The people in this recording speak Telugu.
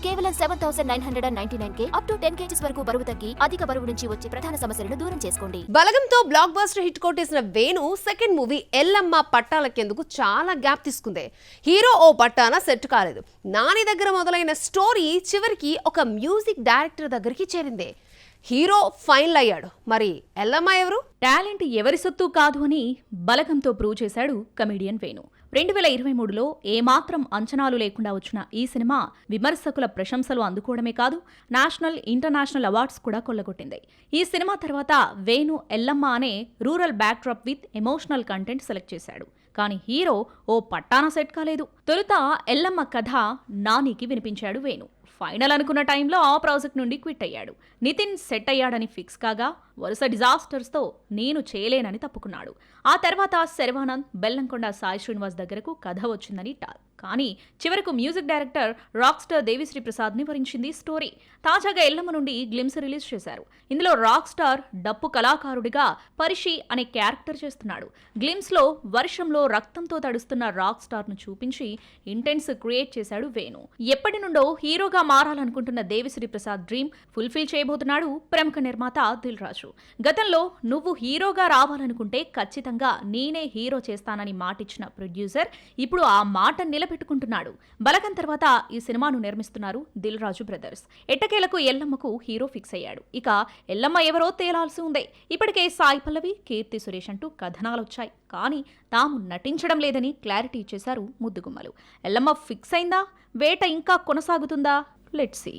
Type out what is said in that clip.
కేవలం 7,999K అప్ టు 10 kgs వరకు బరువు తగ్గి అధిక బరువు నుంచి వచ్చే ప్రధాన సమస్యలను దూరం చేసుకోండి. బలగంతో బ్లాక్ బస్టర్ హిట్ కొట్టేసిన వేణు సెకండ్ మూవీ ఎల్లమ్మ పట్టాలకెందుకు చాలా గ్యాప్ తీసుకుంది. హీరో ఓ పట్టాన సెట్ కాలేదు. నాని దగ్గర మొదలైన స్టోరీ చివరికి ఒక మ్యూజిక్ డైరెక్టర్ దగ్గరికి చేరింది. హీరో ఫైనల్ అయ్యాడు. మరి ఎల్లమ్మ ఎవరు? టాలెంట్ ఎవరి సొత్తు కాదు అని బలగంతో ప్రూవ్ చేశాడు కమెడియన్ వేణు. 2023లో ఏమాత్రం అంచనాలు లేకుండా వచ్చిన ఈ సినిమా విమర్శకుల ప్రశంసలు అందుకోవడమే కాదు, నేషనల్, ఇంటర్నేషనల్ అవార్డ్స్ కూడా కొల్లగొట్టింది. ఈ సినిమా తర్వాత వేణు ఎల్లమ్మ అనే rural backdrop with emotional content select చేశాడు. కానీ హీరో ఓ పట్టాన సెట్ కాలేదు. తొలుత ఎల్లమ్మ కథ నానికి వినిపించాడు వేణు. ఫైనల్ అనుకున్న టైంలో ఆ ప్రాజెక్ట్ నుండి క్విట్ అయ్యాడు. నితిన్ సెట్ అయ్యాడని ఫిక్స్ కాగా వరుస డిజాస్టర్స్తో నేను చేయలేనని తప్పుకున్నాడు. ఆ తర్వాత శర్వానంద్, బెల్లంకొండ సాయి శ్రీనివాస్ దగ్గరకు కథ వచ్చిందని టాక్. కానీ చివరకు music director rock star Devi Sri ప్రసాద్ని వరించింది స్టోరీ. తాజాగా ఎల్లమ్మ నుండి గ్లిమ్స్ రిలీజ్ చేశారు. ఇందులో రాక్ స్టార్ డప్పు కళాకారుడిగా పరిషి అనే క్యారెక్టర్ చేస్తున్నాడు. గ్లిమ్స్లో వర్షంలో రక్తంతో తడుస్తున్న రాక్ స్టార్ను చూపించి ఇంటెన్స్ క్రియేట్ చేశాడు వేణు. ఎప్పటి నుండో హీరోగా మారాలనుకుంటున్న దేవిశ్రీ ప్రసాద్ డ్రీమ్ ఫుల్ఫిల్ చేయబోతున్నాడు ప్రముఖ నిర్మాత దిల్ రాజు. గతంలో నువ్వు హీరోగా రావాలనుకుంటే ఖచ్చితంగా నేనే హీరో చేస్తానని మాటిచ్చిన ప్రొడ్యూసర్ ఇప్పుడు ఆ మాట నిలబెట్టుకుంటున్నాడు. బలగం తర్వాత ఈ సినిమాను నిర్మిస్తున్నారు దిల్ రాజు బ్రదర్స్. ఎట్టకేలకు ఎల్లమ్మకు హీరో ఫిక్స్ అయ్యాడు. ఇక ఎల్లమ్మ ఎవరో తేలాల్సి ఉంది. ఇప్పటికే సాయి పల్లవి, కీర్తి సురేష్ అంటూ కథనాలొచ్చాయి. కానీ తాము నటించడం లేదని క్లారిటీ ఇచ్చేశారు ముద్దుగుమ్మలు. ఎల్లమ్మ ఫిక్స్ అయిందా? వేట ఇంకా కొనసాగుతుందా? Let's see.